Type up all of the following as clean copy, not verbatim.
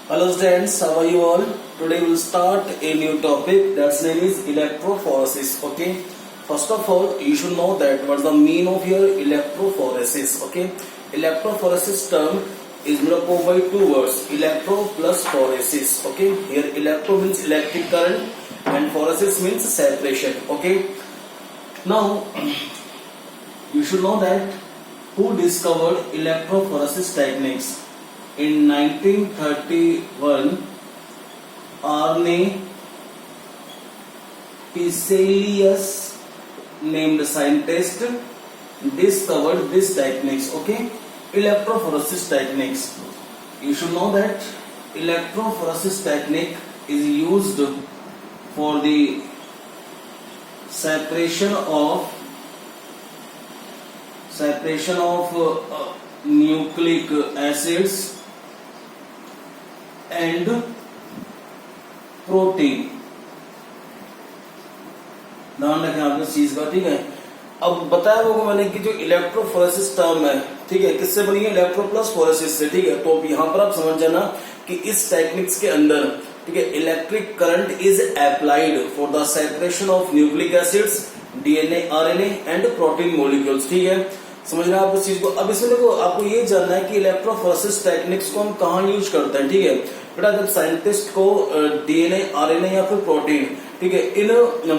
Hello students, how are you all? Today we'll start a new topic that's name is electrophoresis. Okay. First of all, you should know that what's the meaning of your electrophoresis. Okay. Electrophoresis term is made up of by two words, electro plus phoresis. Okay. Here electro means electric current and phoresis means separation. Okay. Now you should know that who discovered electrophoresis techniques. In 1931, Arne Piselius, named scientist, discovered these techniques. Okay, electrophoresis techniques. You should know that electrophoresis technique is used for the separation of nucleic acids and protein. ध्यान रखें आप इस चीज का, ठीक है. अब बताया होगा मैंने कि जो इलेक्ट्रोफोरेसिस टर्म है, ठीक है, किससे बनी है? इलेक्ट्रो प्लस फोरेसिस से. ठीक है, तो यहाँ पर आप समझ जाना कि इस टेक्निक्स के अंदर, ठीक है, electric current is applied for the separation of nucleic acids, DNA, RNA and protein molecules. ठीक है, समझ रहे हैं आप इस चीज को. अब इसमें देखो, आपको ये जानना है कि इलेक्ट्रोफोरेसिस टेक्निक्स को हम कहाँ यूज करते हैं. ठीक है बेटा, जब साइंटिस्ट को डीएनए, आरएनए या फिर प्रोटीन, ठीक है, इन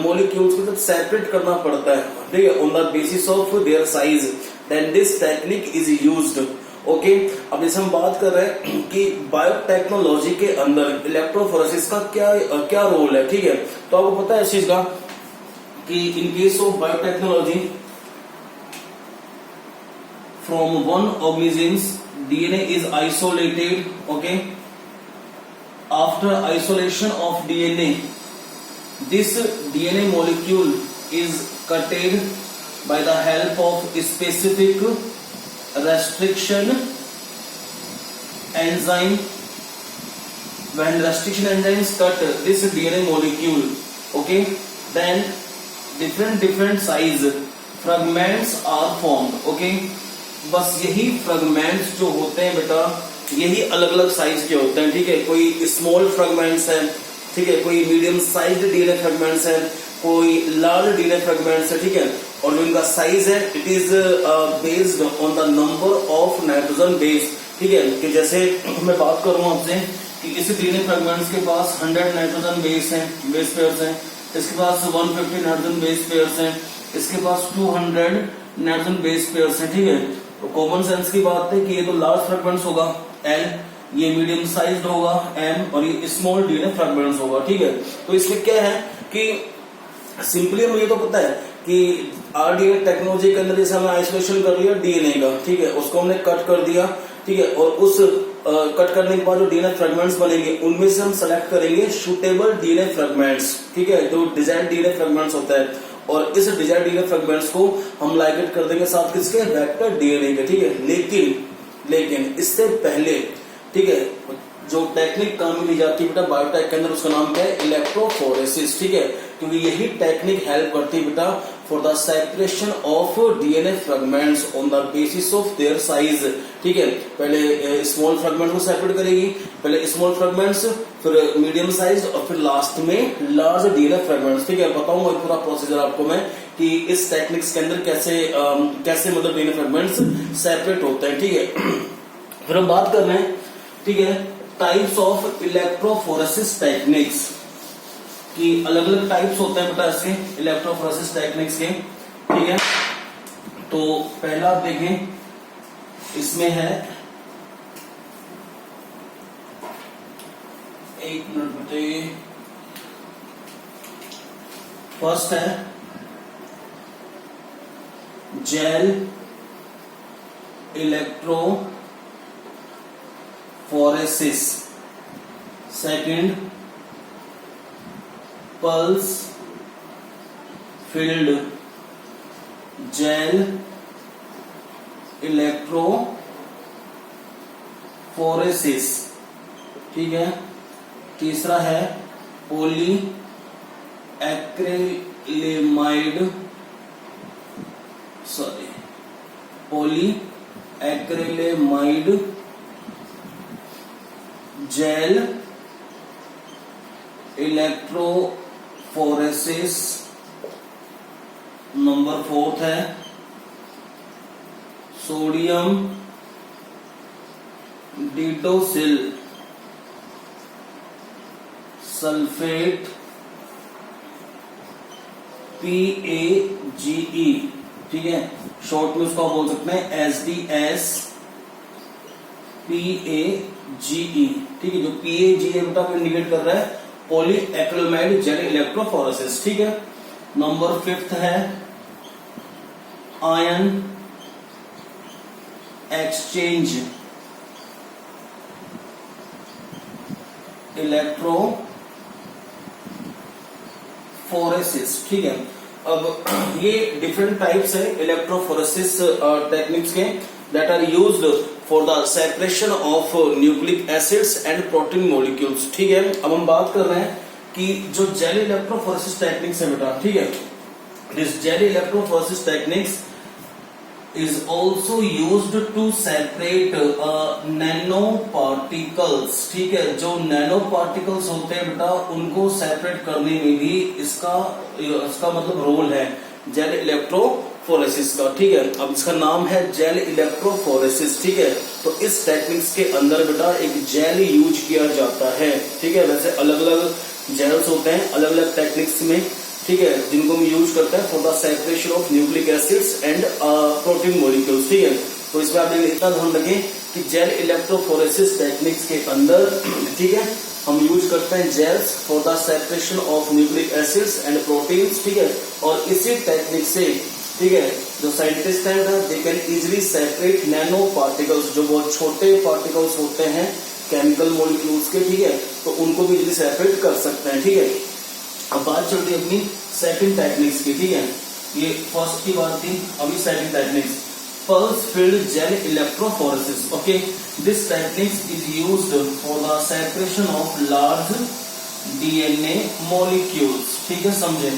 मॉलिक्यूल्स को जब सेपरेट करना पड़ता है, ठीक है, on the basis of their size, then this technique is used. Okay, अब जैसे हम बात कर रहे हैं कि बायोटेक्नोलॉजी के अंदर इलेक्ट्रोफोरेसिस का क्या रोल है. ठीक है, तो आपको पता है इस चीज का कि in case of biotechnology, from one organisms DNA is isolated. Okay, after isolation of DNA, this DNA molecule is cutted by the help of specific restriction enzyme. When restriction enzymes cut this DNA molecule, okay, then different size fragments are formed. Okay, बस यही fragments जो होते हैं बेटा, यही अलग अलग size के होते हैं. ठीक है, कोई स्मॉल फ्रेगमेंट्स है, ठीक है, कोई मीडियम साइज डीएनए फ्रेगमेंट्स है, कोई लार्ज डीएनए फ्रेगमेंट्स है. ठीक है, और जो इनका साइज है, it is based on the number of nitrogen base. ठीक है, कि जैसे मैं बात कर रहा हूं आपसे कि इस डीएनए फ्रेगमेंट्स के पास 100 नाइट्रोजन बेस पेयर्स हैं, इसके पास 150 नाइट्रोजन बेस पेयर्स हैं, इसके पास 200 नाइट्रोजन बेस पेयर्स हैं. ठीक है, तो कॉमन सेंस की बात है कि ये तो लार्ज फ्रेगमेंट्स होगा L, ये मीडियम साइज्ड होगा M, और ये स्मॉल डीएनए फ्रेगमेंट्स होगा. ठीक है, तो इसमें क्या है कि सिंपली हमें ये तो पता है कि आरडीएनए टेक्नोलॉजी के अंदर जैसे हमने आइसोलेशन कर लिया डीएनए का, ठीक है, उसको हमने कट कर दिया. ठीक है, और उस कट करने के बाद जो डीएनए फ्रेगमेंट्स बनेंगे उनमें से हम सेलेक्ट करेंगे सुटेबल डीएनए फ्रेगमेंट्स. ठीक है, जो डिजायर्ड डीएनए फ्रेगमेंट्स होता है, और इस डिजायर्ड डीएनए फ्रेगमेंट्स को हम लाइगेट कर देंगे साथ किसके? वेक्टर डीएनए के. ठीक है, लेकिन इससे पहले, ठीक है, जो टेक्निक काम में ली जाती है बेटा बायोटेक के अंदर, उसका नाम क्या है? इलेक्ट्रोफोरेसिस. ठीक है, क्योंकि यही टेक्निक हेल्प करती है बेटा for the separation of DNA fragments on the basis of their size. ठीक है, पहले स्मॉल फ्रेगमेंट को सेपरेट करेगी, पहले स्मॉल फ्रेगमेंट्स, फिर मीडियम साइज, और फिर लास्ट में लार्ज डीएनए फ्रेगमेंट्स. ठीक है, बताऊंगा पूरा प्रोसीजर आपको मैं कि इस टेक्निक्स के अंदर कैसे मतलब डीएनए फ्रेगमेंट्स सेपरेट होते हैं. ठीक है, फिर हम बात कर रहे हैं, ठीक है, टाइप्स ऑफ इलेक्ट्रोफोरेसिस टेक्निक्स की. अलग अलग टाइप्स होते हैं बेटा इसके इलेक्ट्रोफोरेसिस टेक्निक्स के. ठीक है, तो पहला आप देखें, इसमें है, एक मिनट बताइए, फर्स्ट है gel electrophoresis, second pulse field gel electrophoresis. ठीक है, तीसरा है पॉली एक्रिलेमाइड जेल इलेक्ट्रोफोरेसिस, नंबर 4 है सोडियम डिडोसिल सल्फेट PAGE, ठीक है, शॉर्ट में उसको बोल सकते हैं SDS PAGE, ठीक है। जो PAGE है बेटा इंडिकेट कर रहा है पॉली एक्रिलामाइड जेल इलेक्ट्रोफोरेसिस, ठीक है। नंबर 5 है आयन एक्सचेंज इलेक्ट्रोफोरेसिस, ठीक है। अब ये डिफरेंट टाइप्स है इलेक्ट्रोफोरेसिस टेक्निक्स के that are used for the separation of nucleic acids and protein molecules, ठीक है। अब हम बात कर रहे हैं कि जो जेल इलेक्ट्रोफोरेसिस टेक्निक्स है बेटा, ठीक है, this gel electrophoresis techniques is also used to separate nano particles, ठीक है। जो नैनो पार्टिकल्स होते हैं बेटा उनको सेपरेट करने में भी इसका मतलब रोल है जेल इलेक्ट्रोफोरेसिस का, ठीक है। अब इसका नाम है जेल इलेक्ट्रोफोरेसिस, ठीक है। तो इस टेक्निक्स के अंदर बेटा एक जेल यूज किया जाता है, ठीक है। वैसे अलग अलग जेल्स होते हैं अलग अलग टेक्निक्स में, ठीक है, जिनको हम यूज करते हैं for the separation of nucleic acids and protein molecules, ठीक है। तो इसमें आप इतना ध्यान रखें कि जेल इलेक्ट्रोफोरेसिस टेक्निक्स के अंदर, ठीक है, हम यूज करते हैं gels for the separation of nucleic acids and proteins, ठीक है। और इसी टेक्निक से, ठीक है, जो साइंटिस्ट हैं they can easily separate nano particles, जो बहुत छोटे पार्टिकल्स होते हैं केमिकल मॉलिक्यूल्स के, ठीक है, तो उनको भी इजिली सेपरेट कर सकते हैं, ठीक है। अब बात चलती है अपनी सेकंड टेक्निक्स की, ठीक है। ये फर्स्ट की बात थी, अभी second techniques pulse field gel electrophoresis, okay. This techniques is used for the separation of large DNA molecules, ठीक है, समझे,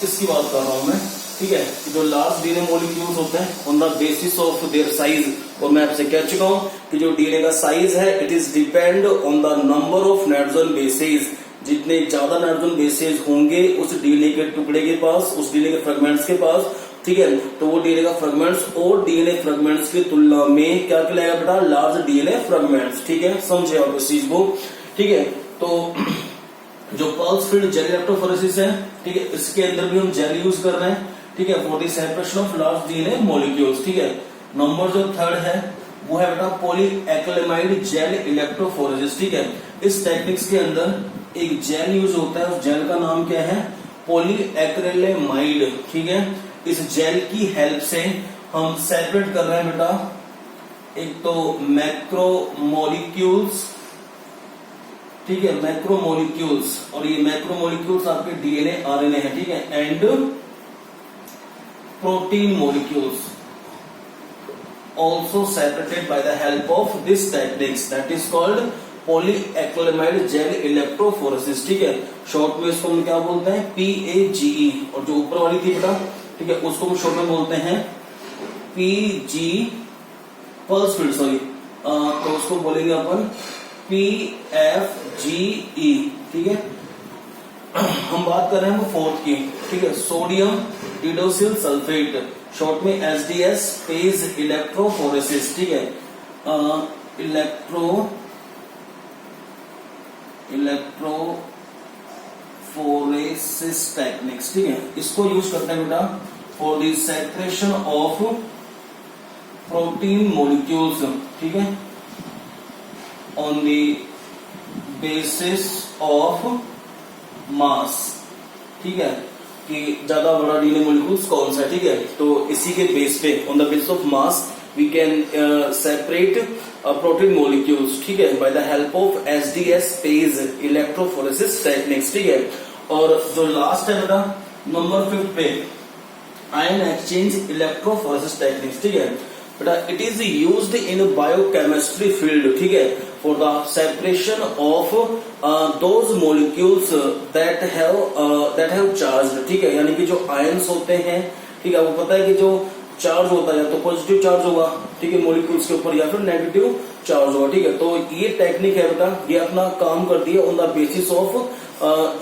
इसकी बात कर रहा हूं मैं, ठीक है। जो लार्ज DNA मॉलिक्यूल्स होते हैं on the basis of their size, और मैं आपसे कह चुका हूं कि जो DNA का साइज है it is depend on the number of nitrogen bases. जितने ज्यादा नाइट्रोजन बेसेस होंगे उस डीएनए के टुकड़े के पास, उस डीएनए के फ्रेगमेंट्स के पास, ठीक है, तो वो डीएनए का फ्रेगमेंट्स और डीएनए फ्रेगमेंट्स की तुलना में क्या कहलाएगा बेटा, लार्ज डीएनए फ्रेगमेंट्स, ठीक है, समझे आप इस चीज को, ठीक है। तो जो पल्स फील्ड जेल इलेक्ट्रोफोरेसिस है, ठीक है, इसके अंदर भी हम जेल यूज कर रहे हैं, ठीक है, for the separation of large DNA molecules, ठीक है। नंबर जो 3 है वो है बेटा पॉली एक्रिलामाइड जेल इलेक्ट्रोफोरेसिस, ठीक है। इस टेक्निक्स के अंदर एक जेल यूज होता है, उस जेल का नाम क्या है, पॉली एक्रिलेमाइड, ठीक है। इस जेल की हेल्प से हम सेपरेट कर रहे हैं बेटा एक तो मैक्रोमोलिक्यूल्स, ठीक है, मैक्रोमोलिक्यूल्स, और ये मैक्रोमोलिक्यूल्स आपके डीएनए आरएनए है, ठीक है, and protein molecules also separated by the help of this techniques that is called polyacrylamide gel electrophoresis, ठीक है। शॉर्ट में इसको हम क्या बोलते हैं, PAGE, और जो ऊपर वाली थी बेटा, ठीक है, उसको हम शॉर्ट में बोलते हैं PG पल्स फील्ड, सॉरी, तो उसको बोलेंगे अपन PFGE, ठीक है। हम बात कर रहे हैं वो 4th की, ठीक है, सोडियम डिडोसिल सल्फेट, शॉर्ट में SDS फेज इलेक्ट्रोफोरेसिस, ठीक है, इलेक्ट्रोफोरेसिस टेक्निक्स, ठीक है। इसको यूज करते हैं बेटा for the separation of protein molecules, ठीक है, ऑन द बेसिस ऑफ मास, ठीक है, कि ज्यादा बड़ा डीएनए मॉलिक्यूल्स कौन सा है, ठीक है। तो इसी के बेस पे on the basis of mass we can separate protein molecules, ठीक है, by the help of SDS PAGE electrophoresis techniques, ठीक है। और जो लास्ट है बेटा नंबर 5 पे आयन एक्सचेंज इलेक्ट्रोफोरेसिस टेक्निक्स, ठीक है बेटा, it is used in biochemistry field, ठीक है, for the separation of those molecules that have charge, ठीक है, यानी कि जो आयंस होते हैं, ठीक है, वो पता है कि जो चार्ज होता है, तो पॉजिटिव चार्ज होगा, ठीक है, मॉलिक्यूल्स के ऊपर, या फिर नेगेटिव चार्ज होगा, ठीक है। तो ये टेक्निक है बेटा, ये अपना काम करती है on the basis of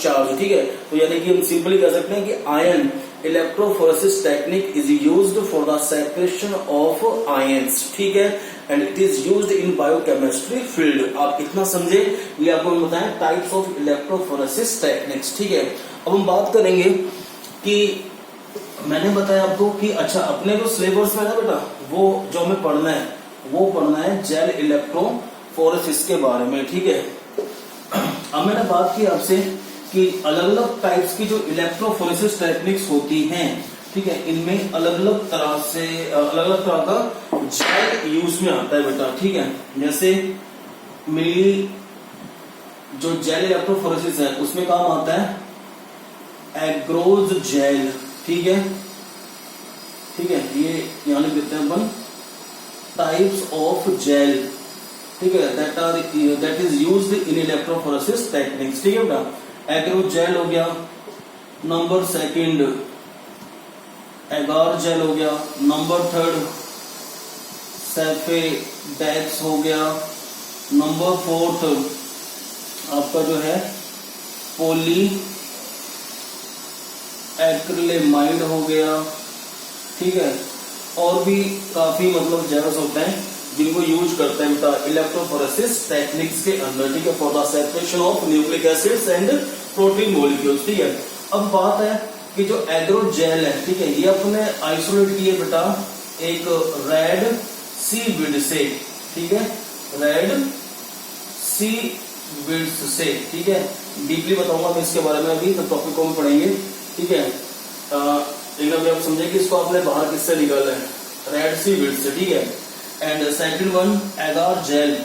charge, ठीक है। तो यानी कि हम सिंपली कह सकते हैं कि ion electrophoresis technique is used for the separation of ions, ठीक है, and it is used in biochemistry field. आप इतना समझे, ये आपको बताएं टाइप्स ऑफ इलेक्ट्रोफोरेसिस टेक्निक्स, ठीक है। अब हम बात करेंगे कि मैंने बताया आपको कि अच्छा अपने जो सिलेबस में ना बेटा, वो जो हमें पढ़ना है वो पढ़ना है जेल इलेक्ट्रोफोरेसिस के बारे में, ठीक है। अब मैंने बात की आपसे कि अलग अलग टाइप्स की जो इलेक्ट्रोफोरेसिस टेक्निक्स होती हैं, ठीक है, इनमें अलग अलग तरह का जेल यूज में आता है बेटा, ठीक है। जैसे मेनली जो जेल इलेक्ट्रोफोरेसिस है उसमें काम आता है एग्रोज जेल, ठीक है, ठीक है, ये यहां लिख देते हैं अपन टाइप्स ऑफ जेल, ठीक है, that is used in electrophoresis techniques, ठीक है बेटा। एग्रोज जेल हो गया, नंबर सेकंड एगार जेल हो गया, नंबर थर्ड सेफेडेक्स हो गया, नंबर फोर्थ आपका जो है पोली एक्रिलेमाइड हो गया, ठीक है। और भी काफी मतलब जेल्स होते हैं जिनको यूज करते हैं बेटा इलेक्ट्रोफोरेसिस टेक्निक्स के अंदर, ठीक है, for the separation of nucleic acids and protein molecules, ठीक है। अब बात है कि जो एग्रो जेल है, ठीक है, ये अपने आइसोलेट किए बेटा एक रेड सी विड से, ठीक है, रेड सी विड्स से, ठीक है। डीपली बताऊंगा मैं इसके बारे में अभी, तो टॉपिक को हम पढ़ेंगे, ठीक है। लेकिन अभी आप समझे कि इसको आपने बाहर किससे निकाला है, रेड सी विड से, ठीक है। And second one agar gel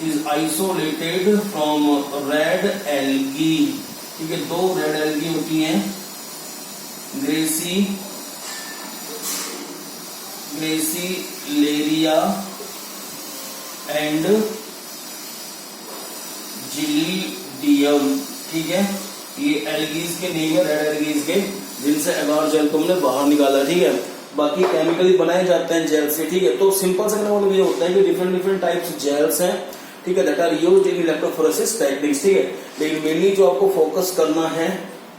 is isolated from red algae, ठीक है, दो रेड एल्गी होती हैं, ग्रेसिलेरिया एंड जिलीडियम, ठीक है, ये एल्गीज के नेम है, रेड एल्गीज के, जिनसे एगार जेल को हमने बाहर निकाला, ठीक है। बाकी केमिकली बनाए जाते हैं जेल से, ठीक है। तो सिंपल से मतलब ये होता है कि डिफरेंट डिफरेंट टाइप्स जेल्स हैं, ठीक है, that are used in electrophoresis techniques, ठीक है। लेकिन मेनली जो आपको फोकस करना है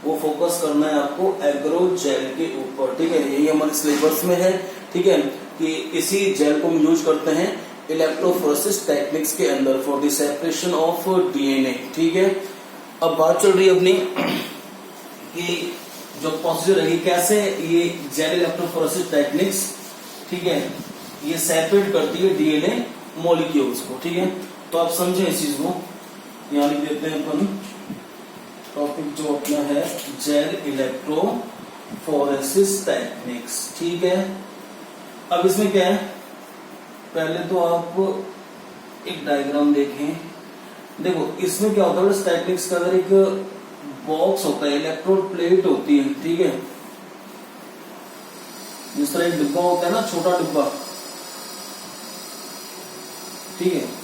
वो फोकस करना है आपको एग्रो जेल के ऊपर, ठीक है, यही हमारे सिलेबस में है, ठीक है, कि इसी जेल को हम यूज करते हैं इलेक्ट्रोफोरेसिस टेक्निक्स के अंदर for the separation of DNA, ठीक है। अब बात चल रही है अपनी कि जो प्रोसीजर है कैसे ये जेल इलेक्ट्रोफोरेसिस टेक्निक्स, ठीक है, ये सेपरेट करती है डीएनए मॉलिक्यूल्स को, ठीक है। तो आप समझे इस चीज को, यहां लिख देते हैं अपन टॉपिक जो अपना है जेल इलेक्ट्रोफोरेसिस टेक्निक्स, ठीक है। अब इसमें क्या है, पहले तो आप एक डायग्राम देखें, देखो इसमें क्या होता है इस टेक्निक्स का अंदर एक बॉक्स होता है, इलेक्ट्रोड प्लेट होती है, ठीक है, जिस तरह एक डिब्बा होता है ना, छोटा डिब्बा, ठीक है।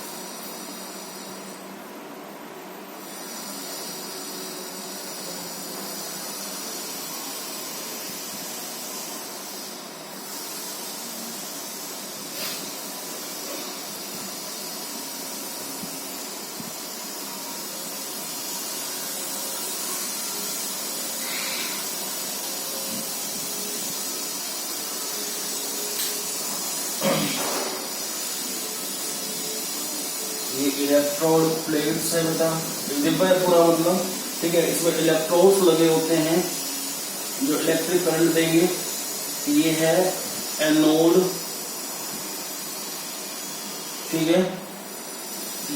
ये इलेक्ट्रोड प्लेट्स है बेटा, डिब्बा है पूरा मतलब, ठीक है। इसमें इलेक्ट्रोड्स लगे होते हैं जो इलेक्ट्रिक करंट देंगे, ये है एनोड, ठीक है,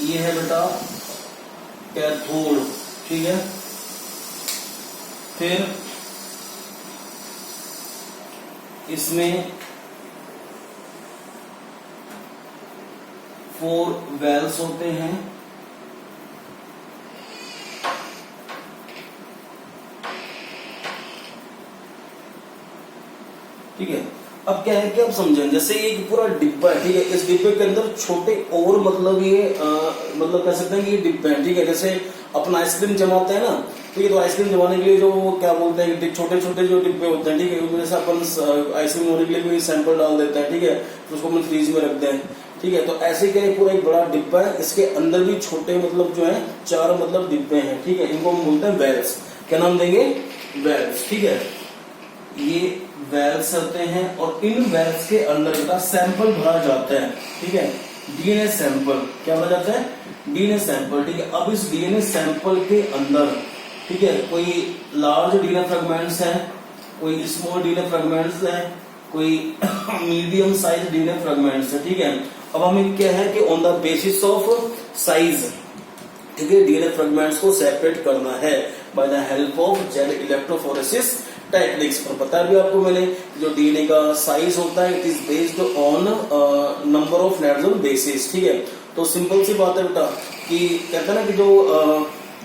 ये है बेटा कैथोड, ठीक है। फिर इसमें 4 वेल्स होते हैं, ठीक है। अब क्या है कि आप समझें, जैसे ये पूरा डिब्बा है, ठीक है, इस डिब्बे के अंदर छोटे और मतलब ये मतलब कह सकते हैं कि डिब्बे हैं, ठीक है। जैसे अपन आइसक्रीम जमाते हैं ना, ठीक है, तो आइसक्रीम जमाने के लिए जो वो क्या बोलते हैं कि छोटे छोटे जो डिब्बे होते हैं, ठीक है, उनमें जैसे अपन आइसक्रीम होने के लिए कोई सैंपल डाल देते हैं, ठीक है, तो उसको अपन फ्रीज में रखते हैं, ठीक है। तो ऐसे क्या पूरा एक बड़ा डिब्बा है, इसके अंदर भी छोटे मतलब जो है 4 मतलब डिब्बे हैं, ठीक है, इनको हम बोलते हैं वेल्स। क्या नाम देंगे? वेल्स, ठीक है। ये वेल्स होते हैं और इन वेल्स के अंदर का सैंपल भरा जाता है, ठीक है, डीएनए सैंपल। क्या भरा जाता है? डीएनए सैंपल, ठीक है। अब इस डीएनए सैंपल के अंदर, ठीक है, कोई लार्ज डीएनए फ्रेगमेंट्स है, कोई स्मॉल डीएनए फ्रेगमेंट्स है, कोई मीडियम साइज डीएनए फ्रेगमेंट्स है, ठीक है। अब हमें क्या है कि on the basis of size, ठीक है, डीएनए फ्रेगमेंट्स को सेपरेट करना है by the help of gel electrophoresis techniques. और बता भी आपको मैंने, जो डीएनए का साइज होता है it is based on number of nitrogen bases, ठीक है। तो सिंपल सी बात है बेटा कि कहते हैं ना कि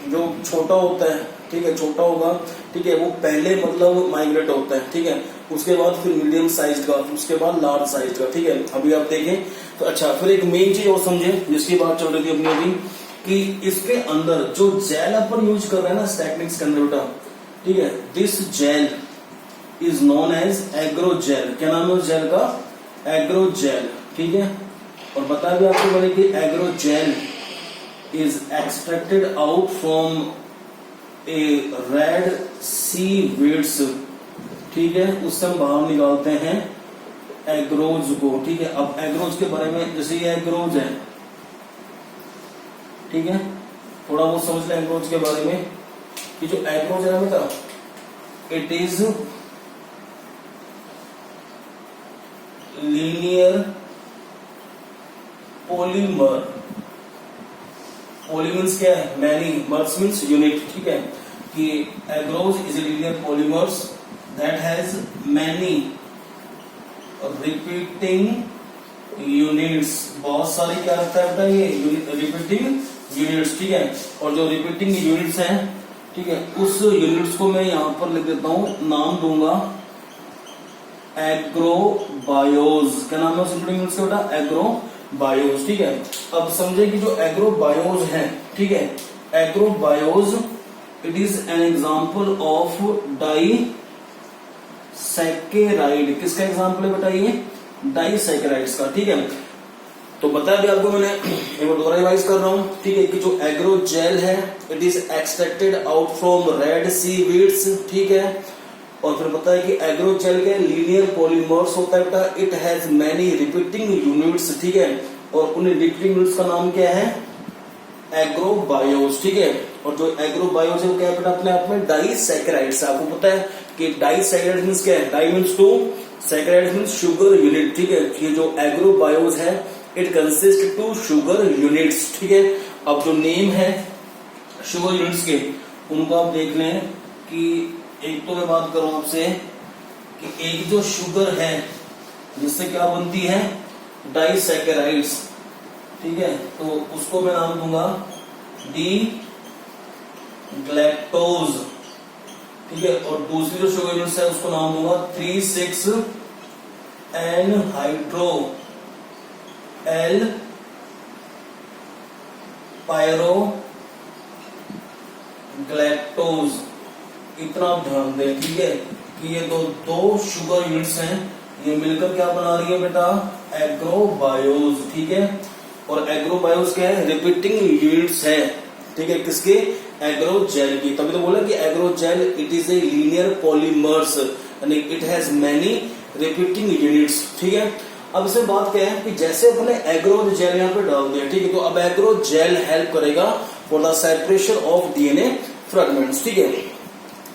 जो छोटा होता है, ठीक है, छोटा होगा, ठीक है, वो पहले मतलब माइग्रेट होता है, ठीक है, उसके बाद फिर मीडियम साइज का, उसके बाद लार्ज साइज का, ठीक है। अभी आप देखें तो अच्छा, फिर एक मेन चीज और समझें जिसकी बात चल रही थी अपनी अभी, कि इसके अंदर जो जेल अपन यूज कर रहे हैं ना टेक्निक्स के अंदर बेटा, ठीक है, this gel is known as agarose gel. क्या नाम है उस जेल का? एग्रोजेल, ठीक है। और बता भी आपको मैंने कि agarose gel is extracted out from a red seaweeds, ठीक है, उससे हम बाहर निकालते हैं एग्रोज को, ठीक है। अब एग्रोज के बारे में, जैसे ये एग्रोज है, ठीक है, थोड़ा बहुत समझ लें एग्रोज के बारे में कि जो एग्रोज है ना बेटा, it is linear polymer. Poly means क्या है? मैनी, मर्स मीन्स यूनिट, ठीक है, कि एग्रोज is a linear polymers that has many repeating units. बहुत सारी क्या रखता है बेटा ये? रिपीटिंग यूनिट्स, ठीक है। और जो रिपीटिंग यूनिट्स हैं, ठीक है, उस यूनिट्स को मैं यहां पर लिख देता हूं, नाम दूंगा एग्रोबायोज। क्या नाम है उस रिपीटिंग यूनिट्स का बेटा? एग्रोबायोज, ठीक है। अब समझे कि जो एग्रोबायोज है, ठीक है, agarobiose it is an example of disaccharide. किसका एग्जांपल है बेटा? ये डाइसैकेराइड्स का, ठीक है। तो बता दिया आपको मैंने, एक बार दोबारा रिवाइज कर रहा हूं, ठीक है, कि जो एग्रोजेल है it is extracted out from red seaweeds, ठीक है। और फिर पता है कि एग्रोजेल के लीनियर पॉलीमर्स होता है बेटा, it has many repeating units, ठीक है। और उन रिपीटिंग यूनिट्स का नाम क्या है? एग्रोबायोज, ठीक है। और जो एग्रोबायोज है वो क्या है बेटा? अपने आप में डाइसैकेराइड्स। आपको पता है कि डाइसैकेराइड मींस क्या है? Di means 2, saccharide means sugar unit, ठीक है। ये जो एग्रोबायोज है इट कंसिस्ट 2 शुगर यूनिट्स, ठीक है। अब जो नेम है शुगर यूनिट्स के, उनको आप देख लें कि एक तो मैं बात करूं आपसे कि एक जो शुगर है जिससे क्या बनती है? डाइसैकेराइड्स, ठीक है, तो उसको मैं नाम दूंगा डी ग्लैक्टोज, ठीक है। और दूसरी जो शुगर यूनिट्स है उसको नाम दूंगा 3,6 एनहाइड्रो एल पायरो ग्लैक्टोज। इतना ध्यान दें, ठीक है, कि ये दो शुगर यूनिट्स हैं, ये मिलकर क्या बना रही है बेटा? एग्रोबायोज, ठीक है। और एग्रोबायोज क्या है? रिपीटिंग यूनिट्स है, ठीक है, किसके? एग्रोजेल की। तभी तो बोला कि agarose it is a linear polymers यानी it has many repeating units, ठीक है। अब इसमें बात क्या है कि जैसे अपने एग्रोजेल यहाँ पे डाल दिया, ठीक है, तो अब एग्रोजेल हेल्प करेगा for the separation of DNA fragments, ठीक है।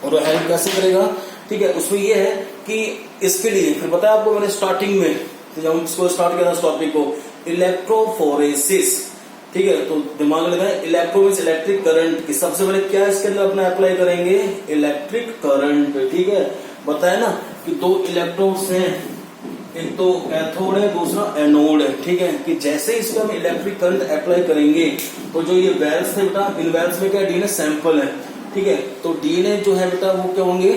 और हेल्प कैसे करेगा? ठीक है, उसमें ये है कि इसके लिए फिर बताया आपको मैंने स्टार्टिंग में, तो जब हम इसको स्टार्ट किया था इस टॉपिक को, इलेक्ट्रोफोरेसिस, ठीक है। तो दिमाग में लगाए, इलेक्ट्रो मींस इलेक्ट्रिक करंट की सबसे पहले क्या इसके अंदर अपना अप्लाई करेंगे? इलेक्ट्रिक करंट, ठीक है। बताया ना कि 2 इलेक्ट्रोड्स हैं, एक तो कैथोड है, दूसरा एनोड है, ठीक है, कि जैसे इसमें हम इलेक्ट्रिक करंट अप्लाई करेंगे तो जो ये वेल्स है बेटा, इन वेल्स में क्या डीएनए सैंपल है, ठीक है। तो डीएनए जो है बेटा वो क्या होंगे?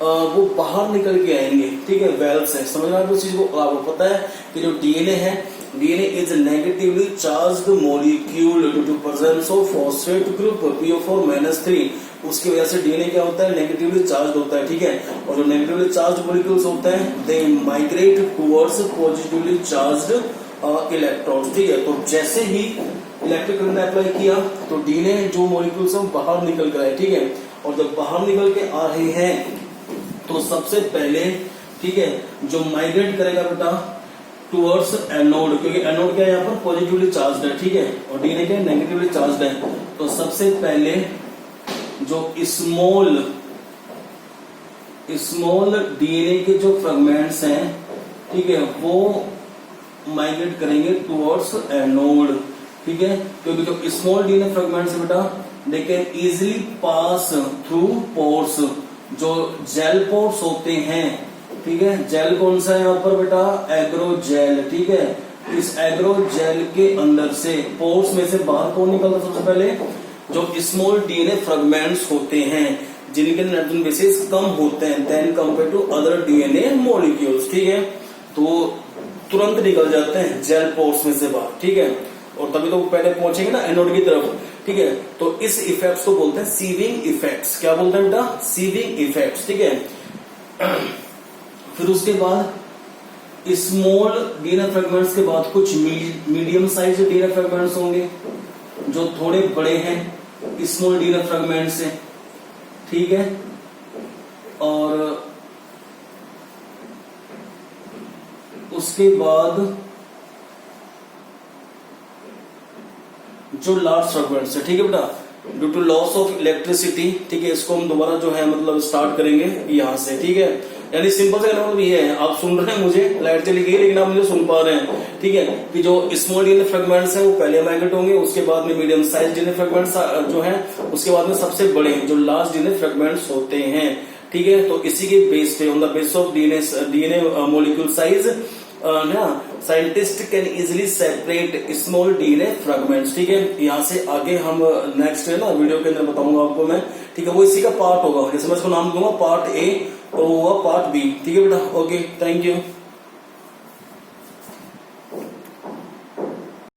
वो बाहर निकल के आएंगे, ठीक है, वेल्स है। समझ में आपको इस चीज को? आपको पता है कि जो डीएनए है DNA is a negatively charged molecule due to presence of phosphate group PO4-3। उसकी वजह से डीएनए क्या होता है, नेगेटिवली चार्ज होता है, ठीक है। और जो नेगेटिवली चार्ज मॉलिक्यूल्स होते हैं they migrate towards positively charged electrons, ठीक है। तो जैसे ही इलेक्ट्रिक करंट अप्लाई किया तो डीएनए जो मॉलिक्यूल्स हैं बाहर निकल कर आए, ठीक है। और जब बाहर निकल के आ रहे हैं तो सबसे पहले, ठीक है, जो माइग्रेट करेगा बेटा टुवर्ड्स एनोड, क्योंकि एनोड क्या है यहाँ पर पॉजिटिवली चार्ज्ड है, ठीक है, और डीएनए क्या नेगेटिवली चार्ज्ड है। तो सबसे पहले जो स्मॉल डीएनए के जो फ्रेगमेंट्स हैं, ठीक है, वो माइग्रेट करेंगे टुवर्ड्स एनोड, ठीक है, क्योंकि जो स्मॉल डीएनए फ्रेगमेंट्स है बेटा they can easily pass through pores, जो जेल पोर्स होते हैं, ठीक है। जेल कौन सा है यहाँ पर बेटा, एग्रोजेल, ठीक है। इस एग्रोजेल के अंदर से पोर्स में से बाहर कौन निकलता है, सबसे पहले जो स्मॉल डीएनए फ्रेगमेंट्स होते हैं जिनके नाइट्रोजन बेसिस कम होते हैं then compare to other DNA molecules, ठीक है, तो तुरंत निकल जाते हैं जेल पोर्स में से बाहर, ठीक है। और तभी तो पहले पहुंचेंगे ना एनोड की तरफ, ठीक है। तो इस इफेक्ट्स को बोलते हैं सीविंग इफेक्ट्स। क्या बोलते हैं बेटा, सीविंग इफेक्ट्स, ठीक है। फिर उसके बाद स्मॉल डीएनए फ्रेगमेंट्स के बाद कुछ मीडियम साइज डीएनए फ्रेगमेंट्स होंगे जो थोड़े बड़े हैं स्मॉल डीएनए फ्रेगमेंट्स से, ठीक है। और उसके बाद जो लार्ज फ्रेगमेंट्स है, ठीक है बेटा, due to loss of electricity, ठीक है, इसको हम दोबारा जो है मतलब स्टार्ट करेंगे यहाँ से, ठीक है। यानी सिंपल से कहना मतलब ये है, आप सुन रहे हैं, मुझे लाइट चली गई लेकिन आप मुझे सुन पा रहे हैं, ठीक है, कि जो स्मॉल डीएनए फ्रेगमेंट्स हैं वो पहले माइग्रेट होंगे, उसके बाद में मीडियम साइज डीएनए फ्रेगमेंट्स जो हैं, उसके बाद में सबसे बड़े जो लार्ज डीएनए फ्रेगमेंट्स होते हैं, ठीक है। तो इसी के बेस पे on the base of DNA molecule size ना scientist can easily separate small DNA fragments, ठीक है। यहाँ से आगे हम नेक्स्ट है ना वीडियो के अंदर बताऊंगा आपको मैं, ठीक है, वो इसी का पार्ट होगा, जैसे मैं इसको नाम दूंगा पार्ट ए और वो होगा पार्ट बी, ठीक है बेटा। Okay, thank you.